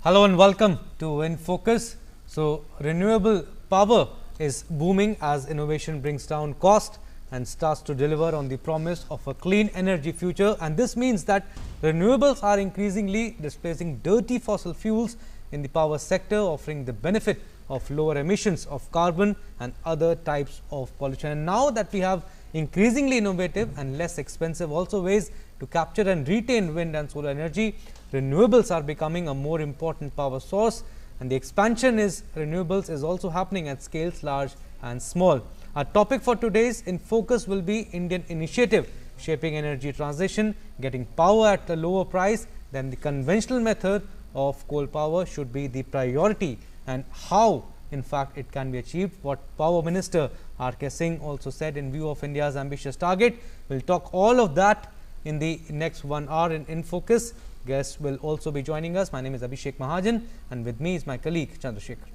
Hello and welcome to In Focus. So, renewable power is booming as innovation brings down cost and starts to deliver on the promise of a clean energy future, and this means that renewables are increasingly displacing dirty fossil fuels in the power sector, offering the benefit of lower emissions of carbon and other types of pollution. And now that we have increasingly innovative and less expensive also ways to capture and retain wind and solar energy, renewables are becoming a more important power source, and the expansion is renewables is also happening at scales large and small. Our topic for today's In Focus will be Indian initiative shaping energy transition, getting power at a lower price than the conventional method of coal power should be the priority, and how in fact it can be achieved. What Power Minister R.K. Singh also said in view of India's ambitious target. We will talk all of that in the next 1 hour in Focus. Guests will also be joining us. My name is Abhishek Mahajan and with me is my colleague Chandrasekhar.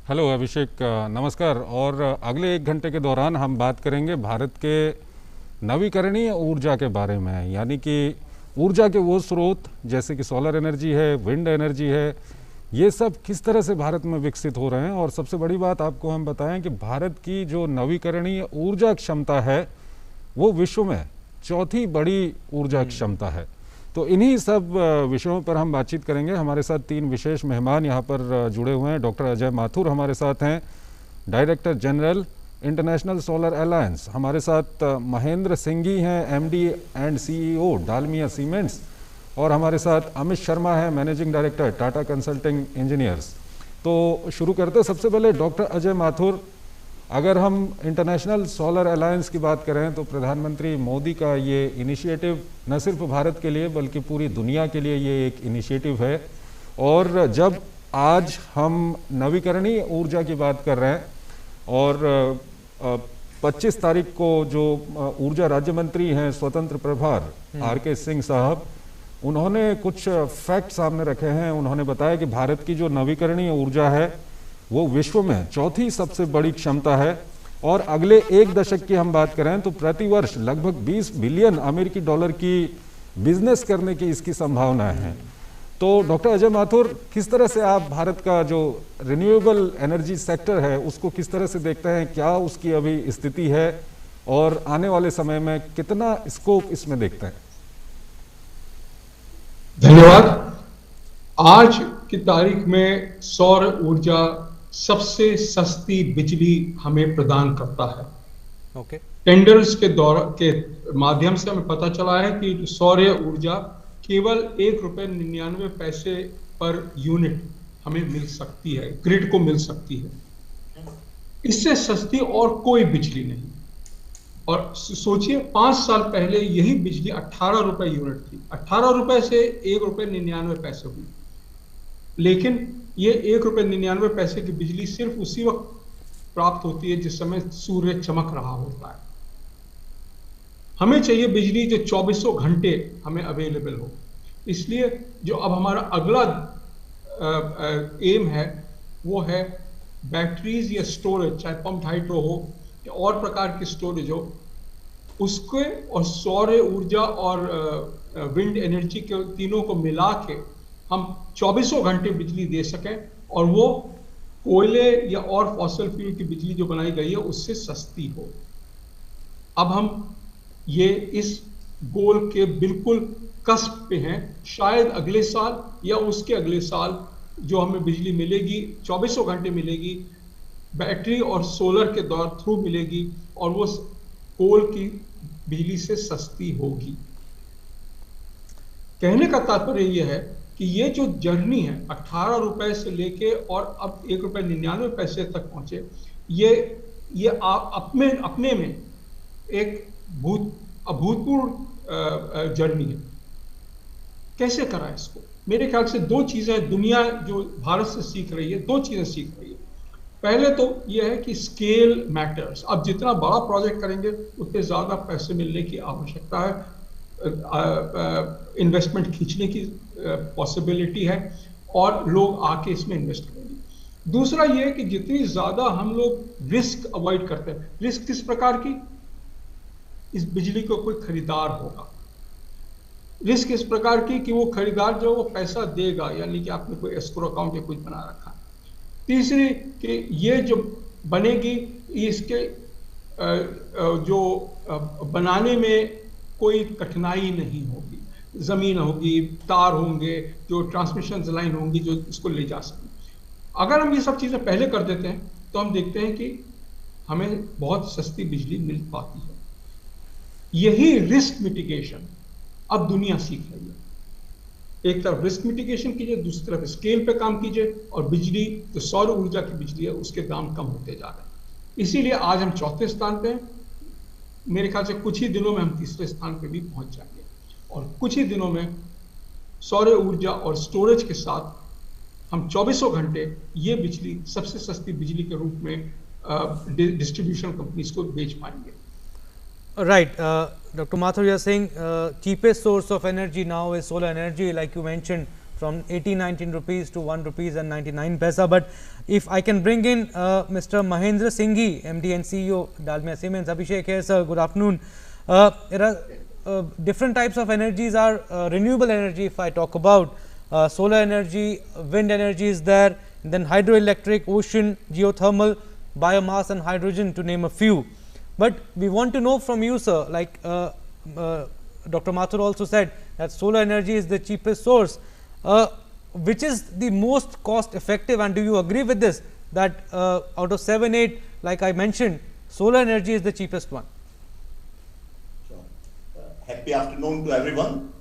Hello Abhishek, नमस्कार। और अगले 1 घंटे के दौरान हम बात करेंगे भारत के नवीकरणीय ऊर्जा के बारे में, यानी कि ऊर्जा के वो स्रोत जैसे कि सोलर एनर्जी है, विंड एनर्जी है, ये सब किस तरह से भारत में विकसित हो रहे हैं। और सबसे बड़ी बात आपको हम बताएं कि भारत की जो नवीकरणीय ऊर्जा क्षमता है वो विश्व में चौथी बड़ी ऊर्जा क्षमता है। तो इन्हीं सब विषयों पर हम बातचीत करेंगे। हमारे साथ 3 विशेष मेहमान यहाँ पर जुड़े हुए हैं। डॉक्टर अजय माथुर हमारे साथ हैं, director general International Solar Alliance. हमारे साथ महेंद्र सिंघी हैं, MD and CEO Dalmia Cements. और हमारे साथ अमित शर्मा है, managing director Tata Consulting Engineers. तो शुरू करते हैं। सबसे पहले डॉक्टर अजय माथुर, अगर हम इंटरनेशनल सोलर अलायंस की बात करें तो प्रधानमंत्री मोदी का ये इनिशिएटिव न सिर्फ भारत के लिए बल्कि पूरी दुनिया के लिए ये एक इनिशिएटिव है। और जब आज हम नवीकरणीय ऊर्जा की बात कर रहे हैं और 25 तारीख को जो ऊर्जा राज्य मंत्री हैं स्वतंत्र प्रभार R.K. सिंह साहब, उन्होंने कुछ फैक्ट सामने रखे हैं। उन्होंने बताया कि भारत की जो नवीकरणीय ऊर्जा है वो विश्व में चौथी सबसे बड़ी क्षमता है। और अगले 1 दशक की हम बात करें तो प्रति वर्ष लगभग 20 बिलियन अमेरिकी डॉलर की बिजनेस करने की इसकी संभावनाएं हैं। तो डॉक्टर अजय माथुर, किस तरह से आप भारत का जो रिन्यूएबल एनर्जी सेक्टर है उसको किस तरह से देखते हैं, क्या उसकी अभी स्थिति है और आने वाले समय में कितना स्कोप इसमें देखते हैं? धन्यवाद। आज की तारीख में सौर ऊर्जा सबसे सस्ती बिजली हमें प्रदान करता है। टेंडर्स के माध्यम से हमें पता चला है कि सौर ऊर्जा केवल ₹1.99 पर यूनिट हमें मिल सकती है, ग्रिड को मिल सकती है। इससे सस्ती और कोई बिजली नहीं। और सोचिए 5 साल पहले यही बिजली 18 रुपए यूनिट थी। 18 रुपए से ₹1.99 हुई, लेकिन ये ₹1.99 की बिजली सिर्फ उसी वक्त प्राप्त होती है जिस समय सूर्य चमक रहा होता है। हमें चाहिए बिजली जो 24 घंटे हमें अवेलेबल हो। इसलिए जो अब हमारा अगला एम है वो है बैटरीज या स्टोरेज, चाहे पंप्ड हाइड्रो हो या और प्रकार की स्टोरेज हो, उसके और सौर ऊर्जा और विंड एनर्जी के तीनों को मिला के हम 24 घंटे बिजली दे सकें और वो कोयले या और फॉसिल फ्यूल की बिजली जो बनाई गई है उससे सस्ती हो। अब हम ये इस गोल के बिल्कुल कस्प पे हैं। शायद अगले साल या उसके अगले साल जो हमें बिजली मिलेगी 24 घंटे मिलेगी, बैटरी और सोलर के थ्रू मिलेगी और वो कोल की बिजली से सस्ती होगी। कहने का तात्पर्य यह है कि ये जो जर्नी है 18 रुपए से लेके और अब ₹1.99 तक पहुंचे, ये आप अपने में एक अभूतपूर्व जर्नी है। कैसे करा इसको? मेरे ख्याल से 2 चीजें दुनिया जो भारत से सीख रही है, 2 चीजें सीख रही है। पहले तो यह है कि स्केल मैटर्स। अब जितना बड़ा प्रोजेक्ट करेंगे उतने ज्यादा पैसे मिलने की आवश्यकता है, इन्वेस्टमेंट खींचने की पॉसिबिलिटी है और लोग आके इसमें इन्वेस्ट करेंगे। दूसरा यह है कि जितनी ज्यादा हम लोग रिस्क अवॉइड करते हैं। रिस्क किस प्रकार की? इस बिजली को कोई खरीदार होगा, रिस्क इस प्रकार की कि वो खरीदार जो वो पैसा देगा, यानी कि आपने कोई एस्क्रो अकाउंट या कुछ बना रखा है। तीसरी कि ये जो बनेगी, इसके जो बनाने में कोई कठिनाई नहीं होगी, जमीन होगी, तार होंगे, जो ट्रांसमिशन लाइन होंगी जो इसको ले जा सकें। अगर हम ये सब चीजें पहले कर देते हैं तो हम देखते हैं कि हमें बहुत सस्ती बिजली मिल पाती है। यही रिस्क मिटिगेशन अब दुनिया सीख रही है। एक तरफ रिस्क मिटिगेशन कीजिए, दूसरी तरफ स्केल पे काम कीजिए, और बिजली जो सौर ऊर्जा की बिजली है उसके दाम कम होते जा रहे हैं। इसीलिए आज हम चौथे स्थान पे हैं। मेरे ख्याल से कुछ ही दिनों में हम तीसरे स्थान पे भी पहुंच जाएंगे, और कुछ ही दिनों में सौर ऊर्जा और स्टोरेज के साथ हम 24 घंटे ये बिजली सबसे सस्ती बिजली के रूप में डिस्ट्रीब्यूशन कंपनीज को बेच पाएंगे। Right, Dr. Mathur, you are saying cheapest source of energy now is solar energy, like you mentioned, from 18-19 rupees to 1 rupees and 99 paisa. But if I can bring in Mr. Mahendra Singhi, MD and CEO, Dalmia Siemens. Abhishek here, sir. Good afternoon. There are different types of energies are renewable energy. If I talk about solar energy, wind energy is there, then hydroelectric, ocean, geothermal, biomass, and hydrogen, to name a few. But we want to know from you, sir, like Dr. Mathur also said that solar energy is the cheapest source. Which is the most cost effective, and do you agree with this, that out of 7, 8, like I mentioned, solar energy is the cheapest one? Sure. Happy afternoon to everyone.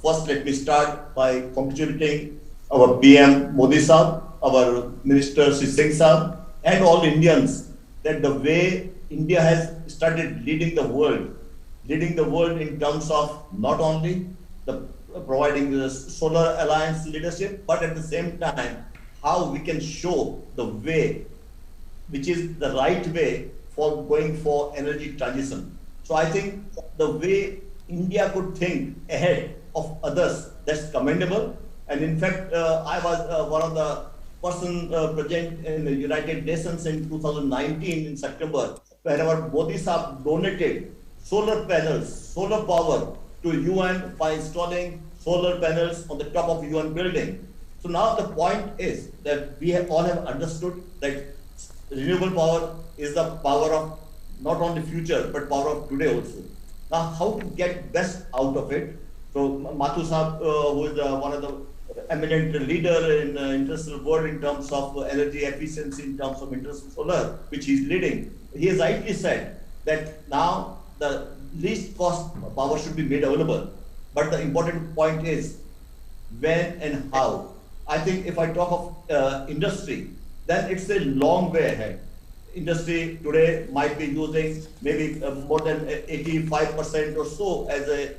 First, let me start by congratulating our PM Modi Sahab, our Minister Shri Singh Sahab, and all Indians, that the way India has started leading the world in terms of not only the providing the Solar Alliance leadership, but at the same time, how we can show the way, which is the right way for going for energy transition. So I think the way India could think ahead of others, that's commendable. And in fact, I was one of the person present in the United Nations in 2019 in September, wherever Modi Sahab donated solar panels, solar power to UN by installing solar panels on the top of UN building. So now the point is that we all have understood that renewable power is the power of not only future but power of today also. Now how to get best out of it? So Mathur Sahab, who is one of the eminent leader in the international world in terms of energy efficiency, in terms of international solar, which he is leading, he has rightly said that now the least cost power should be made available. But the important point is when and how. I think if I talk of industry, then it's a long way ahead. Industry today might be using maybe more than 85% or so as a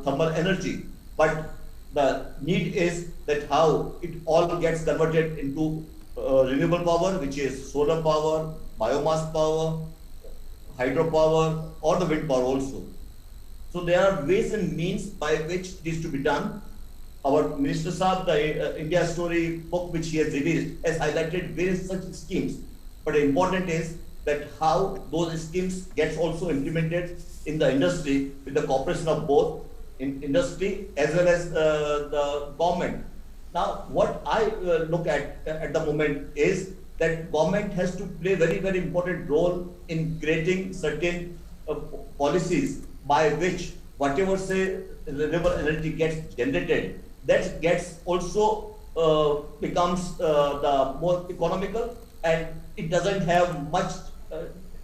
thermal energy. But the need is that how it all gets converted into renewable power, which is solar power, biomass power, hydropower, or the wind power also. So there are ways and means by which it is to be done. Our Minister Saab, the India Story book which he has released, has highlighted various such schemes. But important is that how those schemes gets also implemented in the industry with the cooperation of both in industry as well as the government. Now, what I look at the moment is that government has to play very, very important role in creating certain policies by which whatever say renewable energy gets generated, that gets also becomes the more economical, and it doesn't have much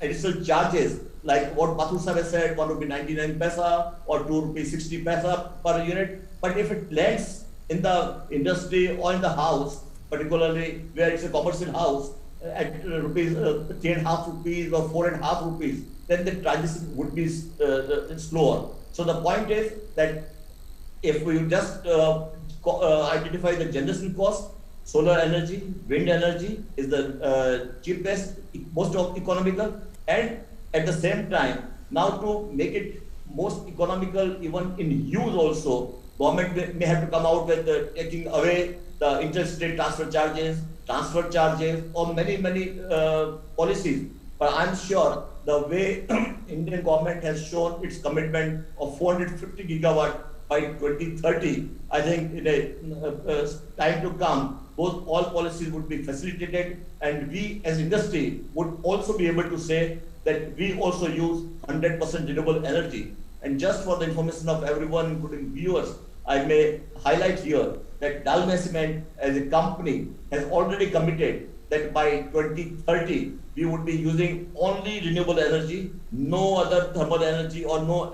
additional charges like what Mathur Sahab has said, 1 rupee 99 paisa or 2 rupee 60 paisa per unit. But if it lands in the industry or in the house, particularly where it's a commercial house, at rupees 3.5 rupees or 4.5 rupees, then the transition would be slower. So the point is that if we just identify the generation cost, solar energy, wind energy is the cheapest, most economical, and at the same time, now to make it most economical even in use also, government may have to come out with taking away the interstate transfer charges, or many policies. But I'm sure the way Indian government has shown its commitment of 450 gigawatt by 2030, I think in a time to come, all policies would be facilitated, and we as industry would also be able to say that we also use 100% renewable energy. And just for the information of everyone, including viewers, I may highlight here that Dalmia Cement as a company has already committed that by 2030, we would be using only renewable energy, no other thermal energy or no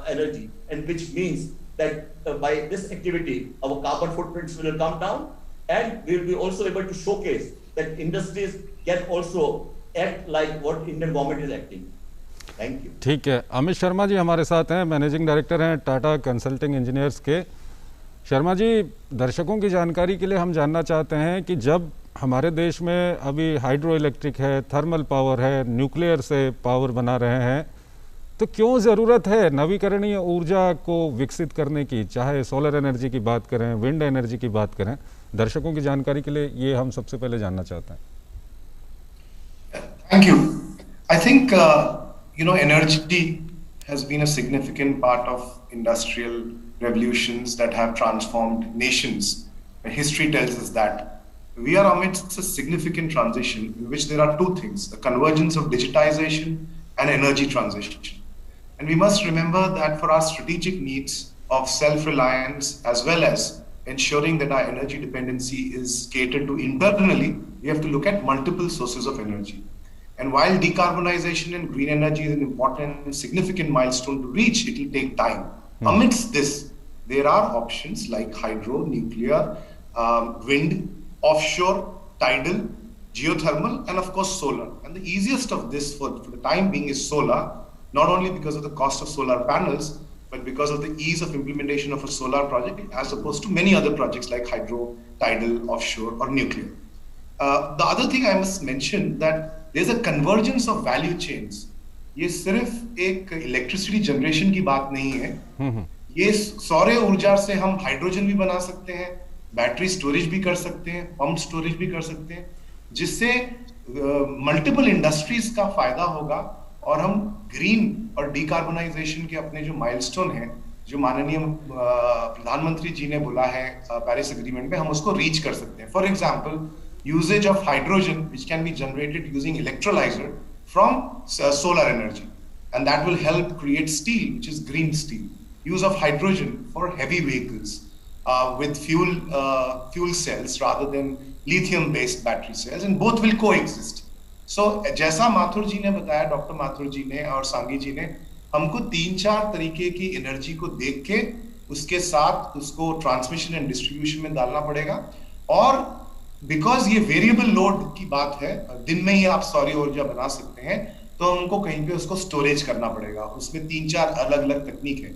energy, and which means that by this activity, our carbon footprints will come down, and we will be also able to showcase that industries can also act like what Indian government is acting. Thank you. ठीक है, अमित शर्मा जी हमारे साथ हैं, managing director हैं Tata Consulting engineers के। शर्मा जी, दर्शकों की जानकारी के लिए हम जानना चाहते हैं कि जब हमारे देश में अभी हाइड्रो इलेक्ट्रिक है, थर्मल पावर है, न्यूक्लियर से पावर बना रहे हैं, तो क्यों ज़रूरत है नवीकरणीय ऊर्जा को विकसित करने की? चाहे सोलर एनर्जी की बात करें, विंड एनर्जी की बात करें, दर्शकों की जानकारी के लिए ये हम सबसे पहले जानना चाहते हैं। Thank you. I think energy has been a significant part of industrial revolutions that have transformed nations. History tells us that we are amidst a significant transition in which there are two things: the convergence of digitization and energy transition. And we must remember that for our strategic needs of self-reliance, as well as ensuring that our energy dependency is catered to internally, we have to look at multiple sources of energy. And while decarbonization and green energy is an important and significant milestone to reach, it will take time. Amidst this, there are options like hydro, nuclear, wind, offshore, tidal, geothermal, and of course solar. And the easiest of this for the time being is solar, not only because of the cost of solar panels, but because of the ease of implementation of a solar project as opposed to many other projects like hydro, tidal, offshore, or nuclear. The other thing I must mention that there's a convergence of value chains. ये सिर्फ एक electricity generation की बात नहीं है, ये सौर ऊर्जा से हम हाइड्रोजन भी बना सकते हैं, बैटरी स्टोरेज भी कर सकते हैं, पंप स्टोरेज भी कर सकते हैं, जिससे मल्टीपल इंडस्ट्रीज का फायदा होगा और हम ग्रीन और डिकार्बोनाइजेशन के अपने जो माइलस्टोन हैं, जो माननीय प्रधानमंत्री जी ने बोला है पेरिस एग्रीमेंट में, हम उसको रीच कर सकते हैं. For example, usage of hydrogen which can be generated using electrolyzer from solar energy, and that will help create steel which is green steel. Use of hydrogen for heavy vehicles with fuel cells rather than lithium based battery cells, and both will coexist. So जैसा माथुर जी ने बताया, doctor Mathur जी ने और सांगी जी ने, हमको 3-4 तरीके की एनर्जी को देख के उसके साथ उसको ट्रांसमिशन एंड डिस्ट्रीब्यूशन में डालना पड़ेगा. और बिकॉज ये वेरिएबल लोड की बात है, दिन में ही आप सौर ऊर्जा बना सकते हैं, तो हमको कहीं पे उसको स्टोरेज करना पड़ेगा. उसमें 3-4 अलग अलग तकनीक है.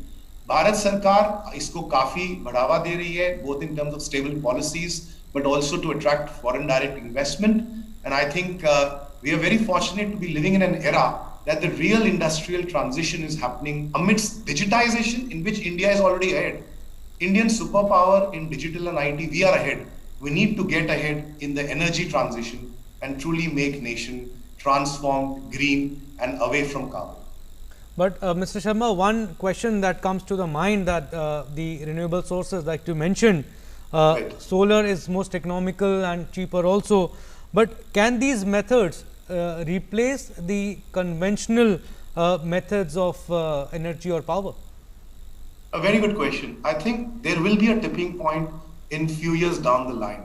भारत सरकार इसको काफी बढ़ावा दे रही है, both in terms of stable policies but also to attract foreign direct investment. And I think we are very fortunate to be living in an era that the real industrial transition is happening amidst digitization, in which India is already ahead. Indian superpower in digital and IT, we are ahead. We need to get ahead in the energy transition and truly make nation transformed, green, and away from carbon. But Mr. Sharma, one question that comes to the mind, that the renewable sources, like you mentioned, Right. solar is most economical and cheaper also. But can these methods replace the conventional methods of energy or power? A very good question. I think there will be a tipping point in few years down the line.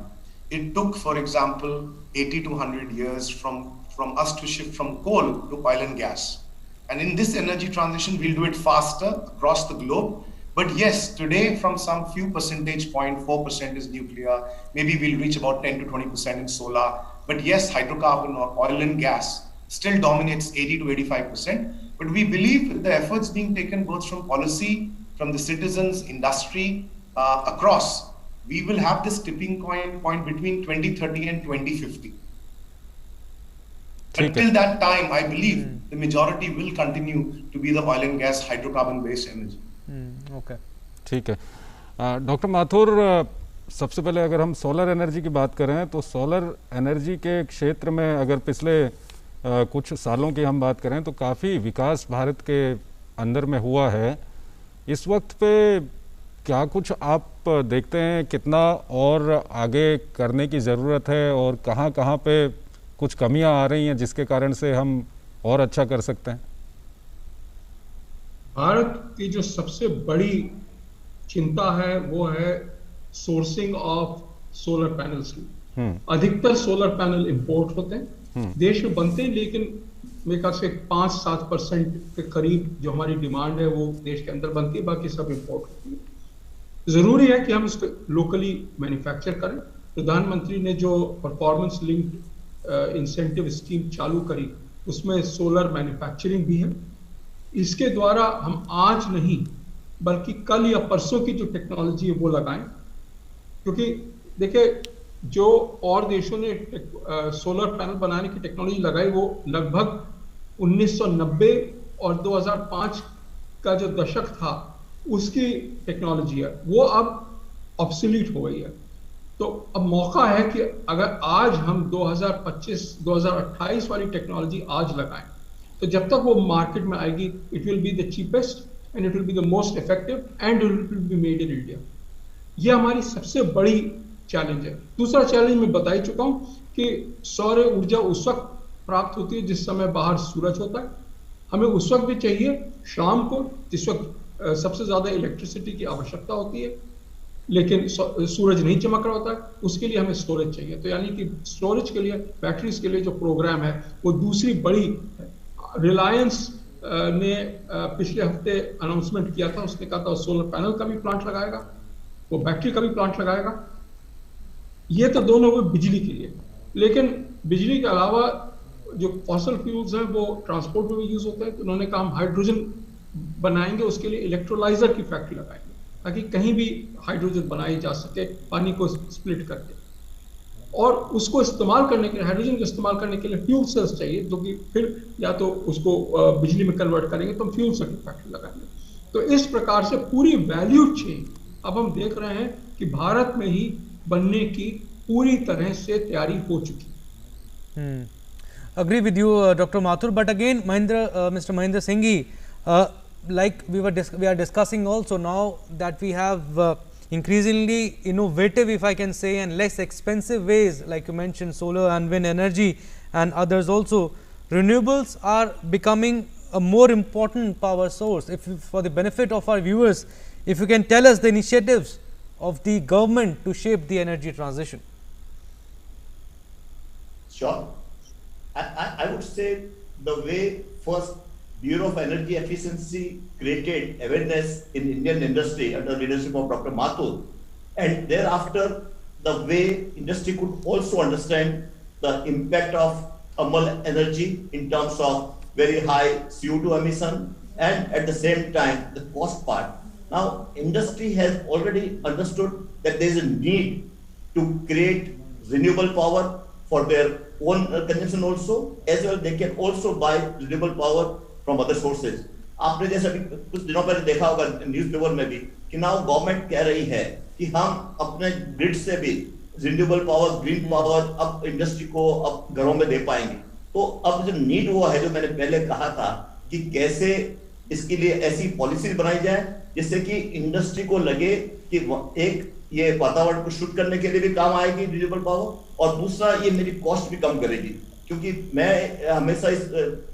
It took, for example, 80 to 100 years from us to shift from coal to oil and gas. And in this energy transition, we'll do it faster across the globe. But yes, today from some few percentage point, 4% is nuclear, maybe we'll reach about 10 to 20% in solar. But yes, hydrocarbon or oil and gas still dominates 80 to 85%. But we believe the efforts being taken both from policy, from the citizens, industry, across, we will have this tipping point between 2030 and 2050. Until that time, I believe the majority will continue to be the oil and gas hydrocarbon based energy. Okay. ठीक है. Doctor Mathur, सबसे पहले अगर हम solar energy की बात करें तो सोलर एनर्जी के क्षेत्र में अगर पिछले कुछ सालों की हम बात करें तो काफ़ी विकास भारत के अंदर में हुआ है. इस वक्त पे क्या कुछ आप देखते हैं कितना और आगे करने की ज़रूरत है और कहाँ कहाँ पे कुछ कमियां आ रही हैं जिसके कारण से हम और अच्छा कर सकते हैं? भारत की जो सबसे बड़ी चिंता है वो है सोर्सिंग ऑफ सोलर पैनल्स की। अधिकतर सोलर पैनल इंपोर्ट होते हैं, देश में बनते हैं, लेकिन मेरे ख्याल से 5-7% के करीब जो हमारी डिमांड है वो देश के अंदर बनती है, बाकी सब इंपोर्ट होती है। जरूरी है कि हम इसको लोकली मैन्युफैक्चर करें। प्रधानमंत्री ने जो परफॉर्मेंस लिंक्ड इंसेंटिव स्कीम चालू करी उसमें सोलर मैन्युफैक्चरिंग भी है। इसके द्वारा हम आज नहीं बल्कि कल या परसों की जो टेक्नोलॉजी है वो लगाएं, क्योंकि देखिए जो और देशों ने सोलर पैनल बनाने की टेक्नोलॉजी लगाई वो लगभग 1990 और 2005 का जो दशक था उसकी टेक्नोलॉजी है, वो अब ऑब्सोलीट हो गई है। तो अब मौका है कि अगर आज हम 2025-2028 वाली टेक्नोलॉजी आज लगाएं, तो जब तक वो मार्केट में आएगी it will be the cheapest and it will be the most effective and it will be made in India. ये हमारी सबसे बड़ी चैलेंज है। दूसरा चैलेंज मैं बता ही चुका हूं कि सौर ऊर्जा उस वक्त प्राप्त होती है जिस समय बाहर सूरज होता है। हमें उस वक्त भी चाहिए शाम को, जिस वक्त सबसे ज्यादा इलेक्ट्रिसिटी की आवश्यकता होती है, लेकिन सूरज नहीं चमक रहा होता है, उसके लिए हमें स्टोरेज चाहिए। तो यानी कि स्टोरेज के लिए, बैटरीज के लिए जो प्रोग्राम है वो दूसरी बड़ी है। रिलायंस ने पिछले हफ्ते अनाउंसमेंट किया था, उसने कहा था सोलर पैनल का भी प्लांट लगाएगा, वो बैटरी का भी प्लांट लगाएगा। ये तो दोनों हुए बिजली के लिए, लेकिन बिजली के अलावा जो फॉसिल फ्यूल्स हैं वो ट्रांसपोर्ट में भी यूज होते हैं। तो उन्होंने कहा हम हाइड्रोजन बनाएंगे, उसके लिए इलेक्ट्रोलाइजर की फैक्ट्री लगाएंगे ताकि कहीं भी हाइड्रोजन बनाई जा सके पानी को स्प्लिट करके। और उसको इस्तेमाल करने के लिए, हाइड्रोजन को इस्तेमाल करने के लिए फ्यूल सेल्स चाहिए, जो कि फिर या तो उसको बिजली में कन्वर्ट करेंगे तो हम फ्यूल सेल की फैक्ट्री लगाएंगे। तो इस प्रकार से पूरी वैल्यू चेन अब हम देख रहे हैं कि भारत में ही बनने की पूरी तरह से तैयारी हो चुकी। Agree with you, Dr. Mathur, but again, Mr. Mahendra Singhi, like we are discussing also now that we have increasingly innovative, if I can say, and less expensive ways, like you mentioned, solar and wind energy and others also. Renewables are becoming a more important power source. For the benefit of our viewers, if you can tell us the initiatives of the government to shape the energy transition. Sure. I would say the way first Bureau of Energy Efficiency created awareness in Indian industry under the leadership of Dr. Mathur, and thereafter the way industry could also understand the impact of thermal energy in terms of very high CO2 emission and at the same time the cost part. Now industry has already understood that there is a need to create renewable power for their own consumption also, as well they can also buy renewable power from other sources. आपने जैसे अभी कुछ दिनों पहले देखा होगा newspaper में भी कि नाउ गवर्नमेंट कह रही है कि हम अपने ग्रिड से भी रिन्यूएबल पावर, ग्रीन पावर अब इंडस्ट्री को अब घरों में दे पाएंगे। तो अब जो नीड हुआ है, जो मैंने पहले कहा था कि कैसे इसके लिए ऐसी पॉलिसी बनाई जाए जिससे कि इंडस्ट्री को लगे कि एक ये वातावरण को शुद्ध करने के लिए भी काम आएगी रिन्यूएबल पावर, और दूसरा ये मेरी कॉस्ट भी कम करेगी। क्योंकि मैं हमेशा इस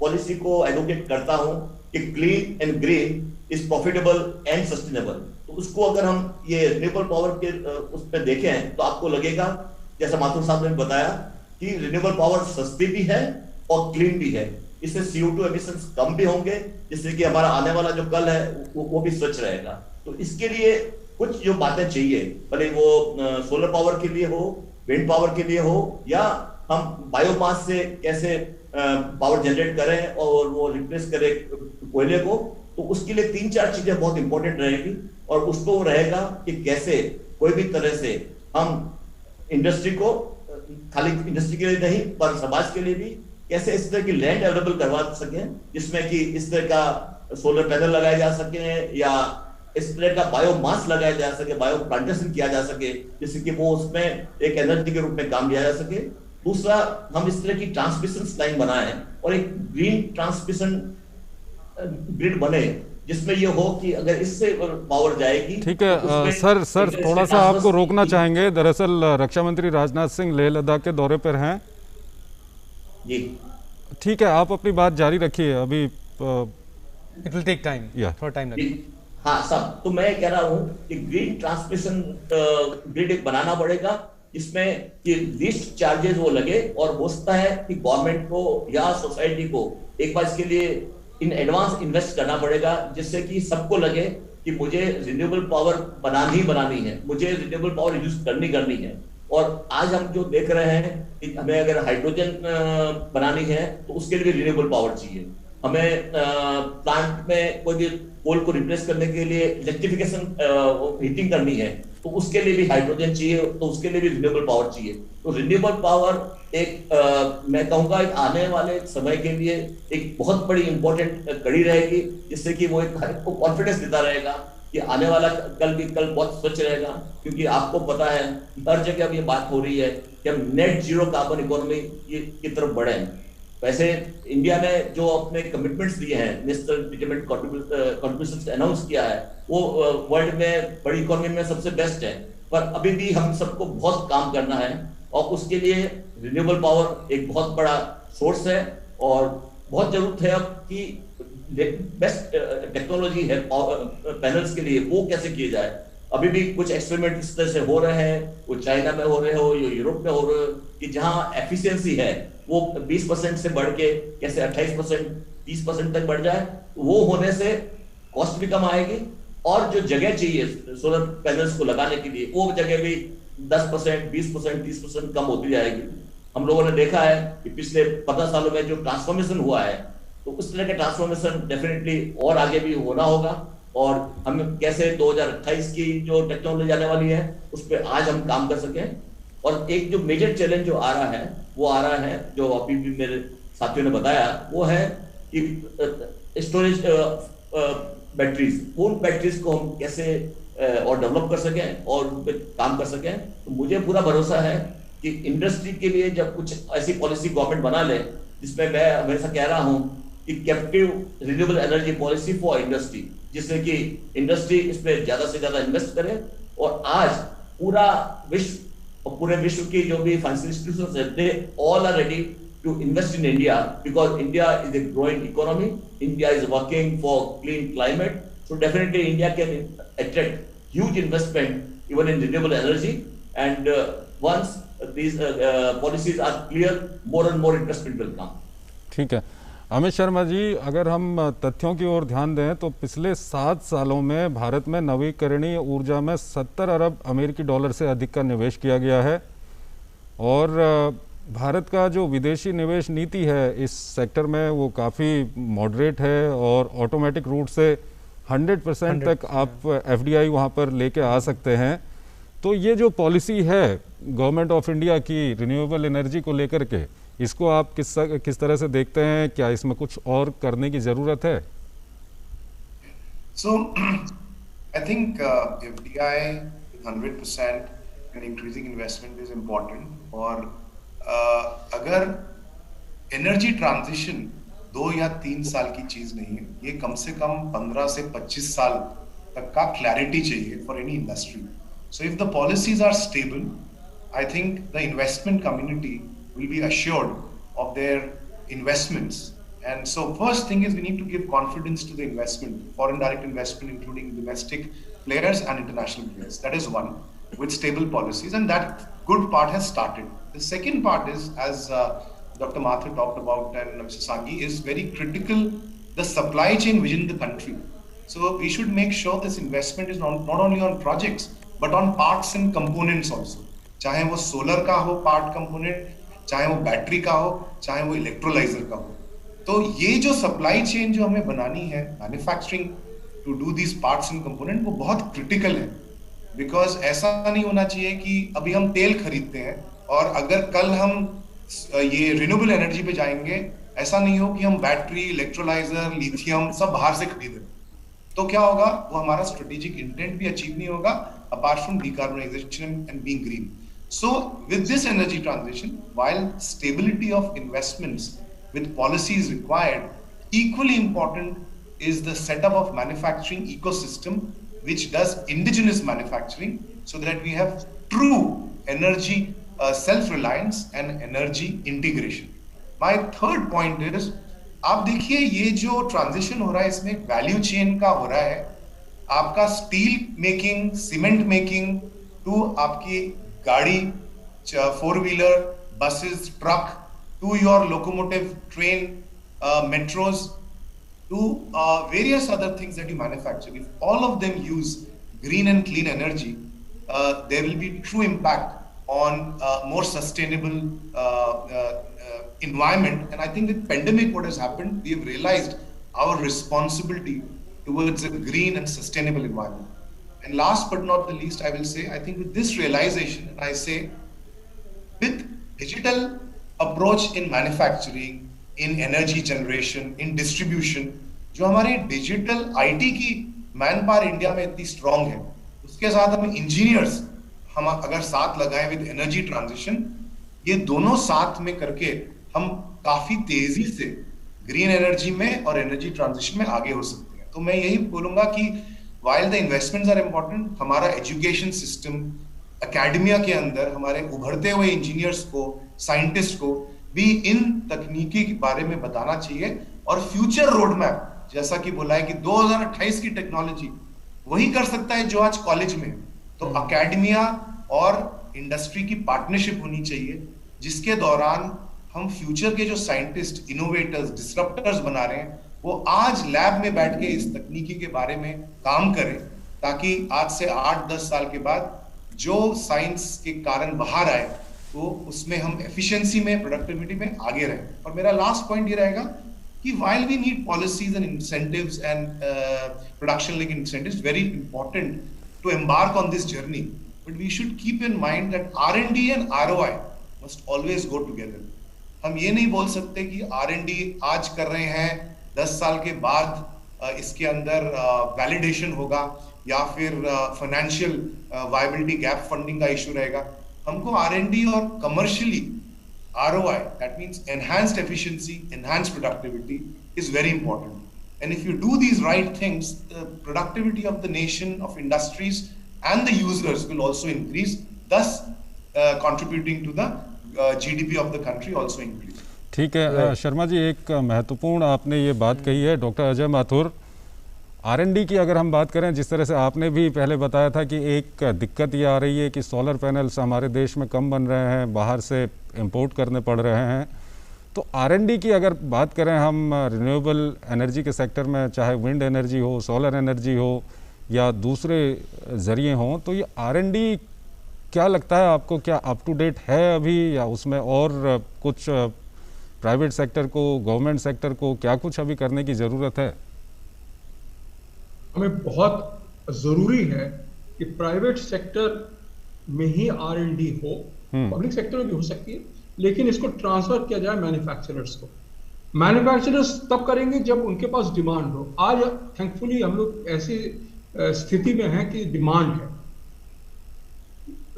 पॉलिसी को एडवोकेट करता हूं कि clean and green is profitable and sustainable. तो उसको अगर हम ये रिन्यूएबल पावर के उस पर देखें तो आपको लगेगा, जैसा माथुर साहब ने बताया, कि रिन्यूएबल पावर सस्ती भी है और क्लीन भी है। इससे CO2 एमिशंस कम भी होंगे, जिससे कि हमारा आने वाला जो कल है वो भी स्वच्छ रहेगा। तो इसके लिए कुछ जो बातें चाहिए, भले वो सोलर पावर के लिए हो, विंड पावर के लिए हो, या हम बायोमास से कैसे पावर जनरेट करें और वो रिप्लेस करें कोयले को, तो उसके लिए 3-4 चीजें बहुत इंपॉर्टेंट रहेगी। और उसको रहेगा कि कैसे कोई भी तरह से हम इंडस्ट्री को, खाली इंडस्ट्री के लिए नहीं पर समाज के लिए भी, कैसे इस तरह की लैंड अवेलेबल करवा सकें जिसमें कि इस तरह का सोलर पैनल लगाए जा सके या इस तरह का बायोमास लगाया जा सके, बायो प्लांटेशन किया जा सके, जिससे कि वो उसमें एक एनर्जी के रूप में काम लिया जा सके। दूसरा, हम इस तरह की ट्रांसमिशन लाइन बनाएं और एक ग्रीन ट्रांसमिशन ग्रिड बने जिसमें ये हो कि अगर इससे पावर जाएगी। ठीक है उसमें सर थोड़ा सा आपको रोकना चाहेंगे। दरअसल रक्षा मंत्री राजनाथ सिंह लेह लद्दाख के दौरे पर हैं जी। ठीक है, आप अपनी बात जारी रखिए। अभी इट विल टेक टाइम, थोड़ा टाइम लगेगा। हाँ सब, तो मैं कह रहा हूँ कि ग्रीन ट्रांसमिशन ग्रिड एक बनाना पड़ेगा जिसमें कि लीस्ट चार्जेस वो लगे, और हो सकता है कि गवर्नमेंट को या सोसाइटी को एक बार इसके लिए इन एडवांस इन्वेस्ट करना पड़ेगा, जिससे कि सबको लगे कि मुझे रिन्यूएबल पावर बनानी है, मुझे रिन्यूएबल पावर यूज करनी है। और आज हम जो देख रहे हैं कि हमें अगर हाइड्रोजन बनानी है तो उसके लिए भी रिन्यूएबल पावर चाहिए, हमें प्लांट में कोई भी कोल को रिप्लेस करने के लिए इलेक्ट्रिफिकेशन हीटिंग करनी है तो उसके लिए भी हाइड्रोजन चाहिए, तो उसके लिए भी रिन्यूएबल पावर चाहिए। तो रिन्यूएबल पावर एक मैं कहूंगा एक आने वाले समय के लिए एक बहुत बड़ी इंपॉर्टेंट कड़ी रहेगी, जिससे कि वो एक हर को कॉन्फिडेंस देता रहेगा कि आने वाला कल बहुत स्वच्छ रहेगा। क्योंकि आपको पता है हर जगह अब ये बात हो रही है कि हम नेट जीरो कार्बन इकोनॉमी की तरफ बढ़े हैं। वैसे इंडिया ने जो अपने कमिटमेंट्स दिए हैं, नेशनल डिटरमिनेंट कंट्रीब्यूशंस अनाउंस किया है, वो वर्ल्ड में बड़ी इकोनॉमी में सबसे बेस्ट है। पर अभी भी हम सबको बहुत काम करना है, और उसके लिए रिन्यूएबल पावर एक बहुत बड़ा सोर्स है, और बहुत जरूरत है अब कि बेस्ट टेक्नोलॉजी है पैनल्स के लिए, वो कैसे किए जाए। अभी भी कुछ एक्सपेरिमेंट इस तरह से हो रहे हैं, वो चाइना में हो रहे हो या यूरोप में हो रहे हो, कि जहां एफिशिएंसी है वो 20% से बढ़ के कैसे 28% 30% तक बढ़ जाए। वो होने से कॉस्ट भी कम आएगी, और जो जगह चाहिए सोलर पैनल्स को लगाने के लिए वो जगह भी 10%, 20%, 30% कम होती जाएगी। हम लोगों ने देखा है कि पिछले 15 सालों में जो ट्रांसफॉर्मेशन हुआ है, तो उस तरह का ट्रांसफॉर्मेशन डेफिनेटली और आगे भी होना होगा। और हम कैसे 2028 की जो टेक्नोलॉजी आने वाली है उस पर आज हम काम कर सकें। और एक जो मेजर चैलेंज जो आ रहा है वो आ रहा है, जो अभी भी मेरे साथियों ने बताया, वो है कि स्टोरेज बैटरीज, उन बैटरीज को हम कैसे और डेवलप कर सकें और उन पर काम कर सकें। तो मुझे पूरा भरोसा है कि इंडस्ट्री के लिए जब कुछ ऐसी पॉलिसी गवर्नमेंट बना ले, जिसमें मैं हमेशा कह रहा हूं कि captive renewable energy policy for industry, जिससे कि इंडस्ट्री इस पर ज्यादा से ज्यादा इन्वेस्ट करे। और आज पूरा विश्व और पूरे विश्व की जो भी फाइनेंशियल इंस्टीट्यूशंस है, they all are ready to invest in India, because India is a growing economy. India is working for clean climate, so definitely India can attract huge investment even in renewable energy. And once these policies are clear, more and more investment will come. ठीक है अमित शर्मा जी, अगर हम तथ्यों की ओर ध्यान दें तो पिछले 7 सालों में भारत में नवीकरणीय ऊर्जा में 70 अरब अमेरिकी डॉलर से अधिक का निवेश किया गया है, और भारत का जो विदेशी निवेश नीति है इस सेक्टर में वो काफ़ी मॉडरेट है, और ऑटोमेटिक रूट से 100% तक आप एफडीआई वहाँ पर लेके आ सकते हैं। तो ये जो पॉलिसी है गवर्नमेंट ऑफ इंडिया की रिन्यूएबल एनर्जी को लेकर के, इसको आप किस तरह से देखते हैं? क्या इसमें कुछ और करने की ज़रूरत है? So I think FDI 100% and increasing investment is important. और अगर एनर्जी ट्रांजिशन 2 या 3 साल की चीज नहीं है, ये कम से कम 15 से 25 साल तक का क्लैरिटी चाहिए for any industry. So if the policies are stable, I think the investment community will be assured of their investments. And so first thing is we need to give confidence to the investment, foreign direct investment including domestic players and international players. That is one, with stable policies, and that good part has started. The second part is, as Dr. Mathur talked about and Mr. Sanghi, is very critical, the supply chain within the country. So we should make sure this investment is not only on projects but on parts and components also. चाहे वो solar का हो part component, चाहे वो battery का हो, चाहे वो electrolyzer का हो। तो ये जो supply chain जो हमें बनानी है manufacturing to do these parts and component, वो बहुत critical है। बिकॉज ऐसा नहीं होना चाहिए कि अभी हम तेल खरीदते हैं और अगर कल हम ये रिन्यूएबल एनर्जी पे जाएंगे, ऐसा नहीं हो कि हम बैटरी, इलेक्ट्रोलाइजर, लिथियम सब बाहर से खरीदें। तो क्या होगा, वो हमारा स्ट्रेटेजिक इंटेंट भी अचीव नहीं होगा, apart from decarbonisation and being green. So with this energy transition, while stability of investments with policies required, equally important is the setup of manufacturing ecosystem which does indigenous manufacturing so that we have true energy self-reliance and energy integration. My third point is, आप देखिए ये जो transition हो रहा है इसमें value chain का हो रहा है, आपका steel making, cement making to आपकी गाड़ी, 4-wheeler, buses, truck, to your locomotive, train, metros, to various other things that you manufacture. If all of them use green and clean energy, there will be true impact on more sustainable environment. And I think with pandemic, what has happened, we have realized our responsibility towards a green and sustainable environment. And last but not the least, I will say, I think with this realization, and I say, with digital approach in manufacturing, in energy generation, in distribution, जो हमारे digital IT की man power India में इतनी strong है, उसके साथ हम engineers हम अगर साथ लगाएं विद एनर्जी ट्रांजिशन, ये दोनों साथ में करके हम काफी तेजी से ग्रीन एनर्जी में और एनर्जी ट्रांजिशन में आगे हो सकते हैं. तो मैं यही बोलूंगा कि while the investments are important, हमारा एजुकेशन सिस्टम, एकेडमिया के अंदर हमारे उभरते हुए इंजीनियर्स को, साइंटिस्ट को भी इन तकनीकी के बारे में बताना चाहिए. और फ्यूचर रोड मैप, जैसा कि बोला है कि 2028 की टेक्नोलॉजी वही कर सकता है जो आज कॉलेज में है. तो एकेडमिया और इंडस्ट्री की पार्टनरशिप होनी चाहिए, जिसके दौरान हम फ्यूचर के जो साइंटिस्ट, इनोवेटर्स, डिसरप्टर्स बना रहे हैं, वो आज लैब में बैठ के इस तकनीकी के बारे में काम करें, ताकि आज से 8-10 साल के बाद जो साइंस के कारण बाहर आए, तो उसमें हम एफिशिएंसी में, प्रोडक्टिविटी में आगे रहें. और मेरा लास्ट पॉइंट ये रहेगा कि while we need policies and incentives and production linked incentives, very important to embark on this journey, but we should keep in mind that R&D and ROI must always go together. हम ये नहीं बोल सकते कि R&D आज कर रहे हैं, 10 साल के बाद इसके अंदर वैलिडेशन होगा या फिर फाइनेंशियल वायबिलिटी गैप फंडिंग का इशू रहेगा. हमको R&D और commercially ROI, that means enhanced efficiency, enhanced productivity, is very important. And if you do these right things, the productivity of the nation, of industries and the users will also increase, thus contributing to the GDP of the country also increase. ठीक है शर्मा जी, एक महत्वपूर्ण आपने ये बात कही है. Doctor Ajay Mathur, R&D की अगर हम बात करें, जिस तरह से आपने भी पहले बताया था कि एक दिक्कत ये आ रही है कि सोलर पैनल्स हमारे देश में कम बन रहे हैं, बाहर से इंपोर्ट करने पड़ रहे हैं. तो R&D की अगर बात करें हम रिन्यूएबल एनर्जी के सेक्टर में, चाहे विंड एनर्जी हो, सोलर एनर्जी हो या दूसरे ज़रिए हों, तो ये R&D क्या लगता है आपको, क्या अप टू डेट है अभी, या उसमें और कुछ प्राइवेट सेक्टर को, गवर्नमेंट सेक्टर को क्या कुछ अभी करने की ज़रूरत है? हमें बहुत ज़रूरी है कि प्राइवेट सेक्टर में ही R&D हो, पब्लिक सेक्टर में भी हो सकती है, लेकिन इसको ट्रांसफर किया जाए मैन्युफैक्चरर्स को. मैन्युफैक्चरर्स तब करेंगे जब उनके पास डिमांड हो. आज थैंकफुली हम लोग ऐसी स्थिति में हैं कि डिमांड है.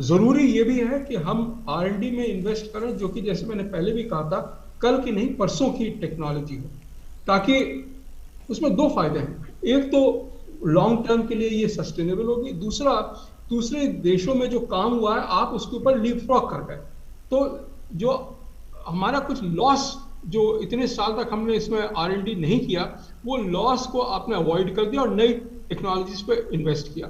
जरूरी ये भी है कि हम R&D में इन्वेस्ट करें, जो कि जैसे मैंने पहले भी कहा था, कल की नहीं परसों की टेक्नोलॉजी हो, ताकि उसमें 2 फायदे हैं. एक तो लॉन्ग टर्म के लिए ये सस्टेनेबल होगी, दूसरा दूसरे देशों में जो काम हुआ है आप उसके ऊपर लीपफ्रॉग कर गए, तो जो हमारा कुछ लॉस जो इतने साल तक हमने इसमें R&D नहीं किया, वो लॉस को आपने अवॉइड कर दिया और नई टेक्नोलॉजीज पे इन्वेस्ट किया.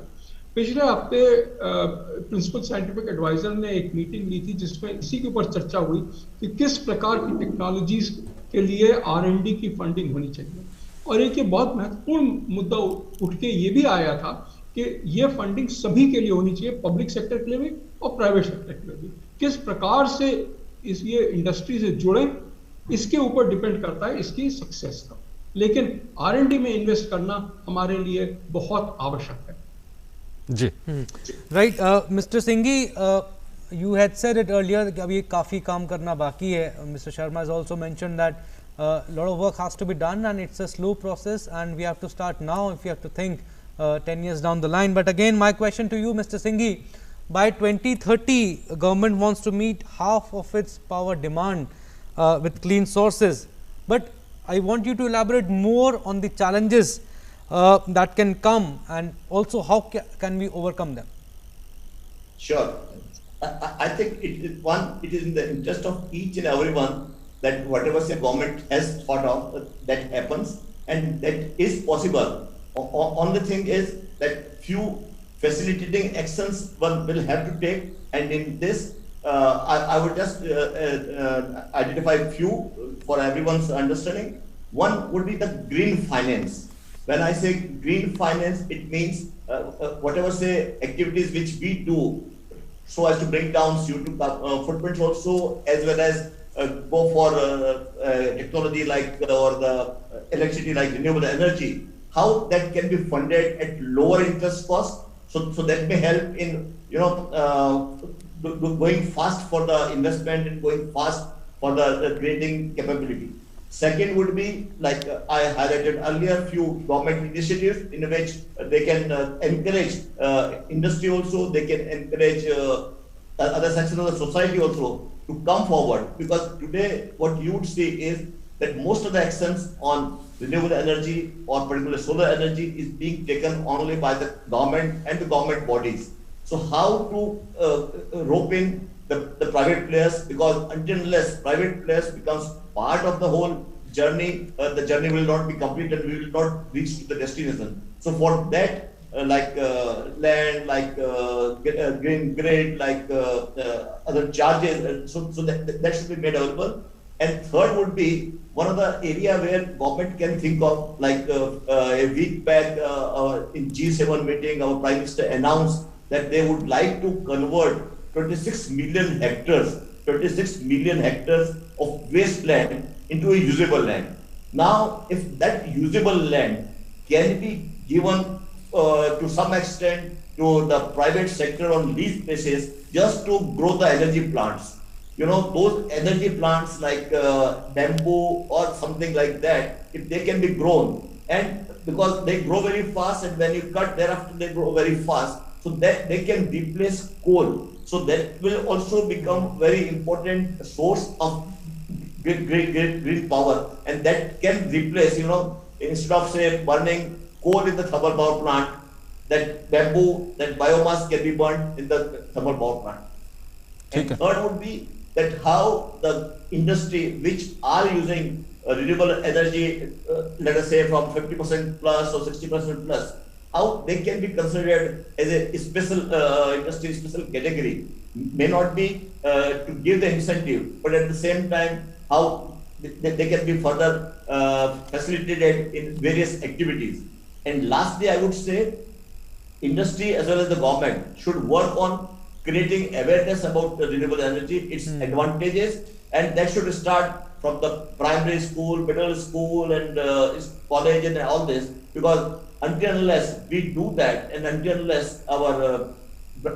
पिछले हफ्ते प्रिंसिपल साइंटिफिक एडवाइजर ने एक मीटिंग ली थी, जिसमें इसी के ऊपर चर्चा हुई कि किस प्रकार की टेक्नोलॉजीज के लिए R&D की फंडिंग होनी चाहिए. और एक ये बहुत महत्वपूर्ण मुद्दा उठ के ये भी आया था कि ये फंडिंग सभी के लिए होनी चाहिए, पब्लिक सेक्टर के लिए भी और प्राइवेट सेक्टर के लिए भी. किस प्रकार से ये इंडस्ट्री से जुड़े, इसके ऊपर डिपेंड करता है इसकी सक्सेस का. लेकिन R&D में इन्वेस्ट करना हमारे लिए बहुत आवश्यक है. जी right. Mister Singhi, you had said it earlier कि अभी काफ़ी काम करना बाकी है. Mr. Sharma has also mentioned that a lot of work has to be done and it's a slow process and we have to start now if we have to think 10 years down the line. But again, my question to you, Mr. Singhi, by 2030, government wants to meet half of its power demand with clean sources. But I want you to elaborate more on the challenges that can come, and also how can we overcome them. Sure. I think it is in the interest of each and everyone that whatever the government has thought of, that happens, and that is possible. Only thing is that few facilitating actions one will have to take, and in this, I would just identify a few for everyone's understanding. One would be the green finance. When I say green finance, it means whatever say activities which we do so as to bring down CO2 footprints also, as well as go for technology like or the electricity like renewable energy, how that can be funded at lower interest cost. So that may help in going fast for the investment and going fast for the creating capability. Second would be, like I highlighted earlier, few government initiatives in which they can encourage industry also, they can encourage other sections of the society also to come forward. Because today what you would see is that most of the actions on renewable energy or particularly solar energy is being taken only by the government and the government bodies. So how to rope in the private players, because until unless private players becomes part of the whole journey, the journey will not be complete and we will not reach to the destination. So for that, like land, like green grid, like other charges, so that should be made available. And third would be one of the area where government can think of, like a week back in G7 meeting, our Prime Minister announced that they would like to convert 26 million hectares of wasteland into a usable land. Now, if that usable land can be given to some extent to the private sector on lease basis just to grow the energy plants, those energy plants like bamboo or something like that, if they can be grown, and because they grow very fast, and when you cut thereafter they grow very fast, so that they can replace coal. So that will also become very important source of green power, and that can replace, instead of say burning coal in the thermal power plant, that bamboo, that biomass can be burned in the thermal power plant. And third would be that how the industry which are using renewable energy, let us say from 50% plus or 60% plus, how they can be considered as a special industry, special category. May not be to give the incentive, but at the same time, how they can be further facilitated in various activities. And lastly, I would say industry as well as the government should work on creating awareness about the renewable energy, its advantages, and that should start from the primary school, middle school, and college and all this, because until unless we do that, and until unless our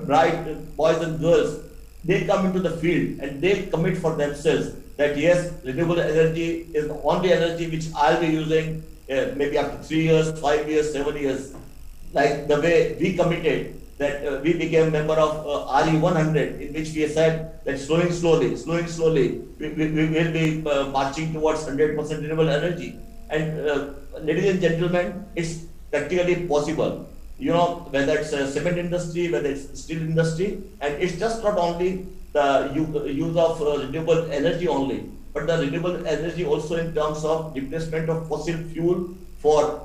bright boys and girls, they come into the field and they commit for themselves that yes, renewable energy is the only energy which I'll be using maybe after 3 years, 5 years, 7 years, like the way we committed that we became member of RE100, in which we said that slowly, we will be marching towards 100% renewable energy. And ladies and gentlemen, it's practically possible. Whether it's a cement industry, whether it's steel industry, and it's just not only the use of renewable energy only, but the renewable energy also in terms of replacement of fossil fuel for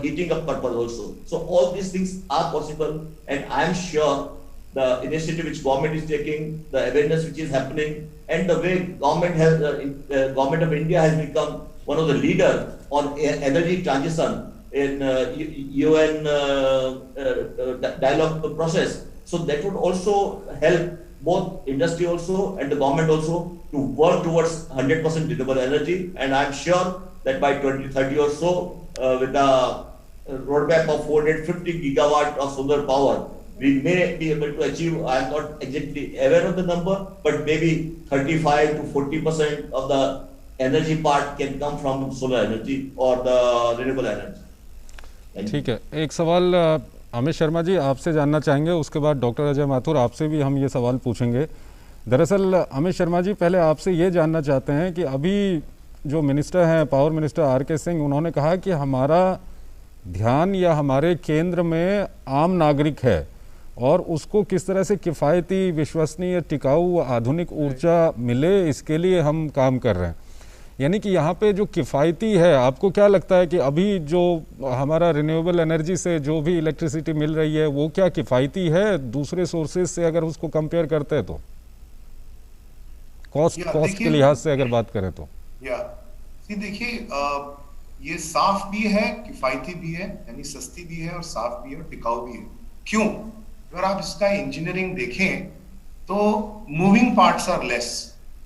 heating up purpose also. So all these things are possible, and I am sure the initiative which government is taking, the awareness which is happening, and the way government of India has become one of the leaders on energy transition in UN dialogue process. So that would also help both industry also and the government also to work towards 100% renewable energy. And I'm sure that by 2030 or so, with the roadmap of 450 gigawatt of solar power, we may be able to achieve, I'm not exactly aware of the number, but maybe 35 to 40% of the energy part can come from solar energy or the renewable energy. ठीक है, एक सवाल अमित शर्मा जी आपसे जानना चाहेंगे, उसके बाद doctor Ajay Mathur आपसे भी हम ये सवाल पूछेंगे। दरअसल अमित शर्मा जी, पहले आपसे ये जानना चाहते हैं कि अभी जो मिनिस्टर हैं, पावर मिनिस्टर आर.के. सिंह, उन्होंने कहा कि हमारा ध्यान या हमारे केंद्र में आम नागरिक है और उसको किस तरह से किफ़ायती, विश्वसनीय, टिकाऊ, आधुनिक ऊर्जा मिले, इसके लिए हम काम कर रहे हैं। यानी कि यहाँ पे जो किफ़ायती है, आपको क्या लगता है कि अभी जो हमारा रिन्यूएबल एनर्जी से जो भी इलेक्ट्रिसिटी मिल रही है वो क्या किफ़ायती है दूसरे सोर्सेज से अगर उसको कंपेयर करते हैं तो? कॉस्ट के लिहाज से अगर बात करें तो देखिए, ये साफ भी है, किफायती भी है, यानी सस्ती भी है और साफ भी है और टिकाऊ भी है। क्यों? अगर आप इसका इंजीनियरिंग देखें तो moving parts are less,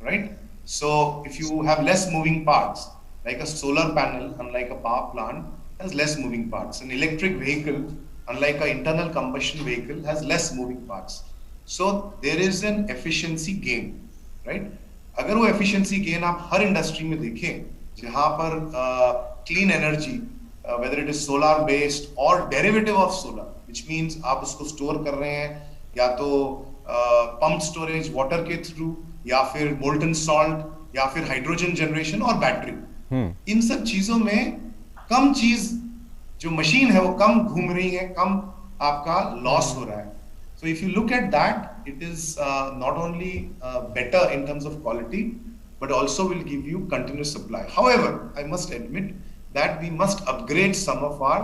right? So if you have less moving parts, like a solar panel, unlike a power plant, has less moving parts. An electric vehicle, unlike an internal combustion vehicle, has less moving parts. So there is an efficiency gain, right? अगर वो efficiency gain आप हर industry में देखें, जहाँ पर clean energy, whether it is solar based or derivative of solar, which means आप उसको store कर रहे हैं या तो pump storage water के through, या फिर मोल्टन सॉल्ट, या फिर हाइड्रोजन जनरेशन और बैटरी, इन सब चीजों में कम चीज, जो मशीन है वो कम घूम रही है, कम आपका लॉस हो रहा है। So if you look at that, it is not only better in terms of quality but also will give you continuous supply. However, I must admit that we must upgrade some of our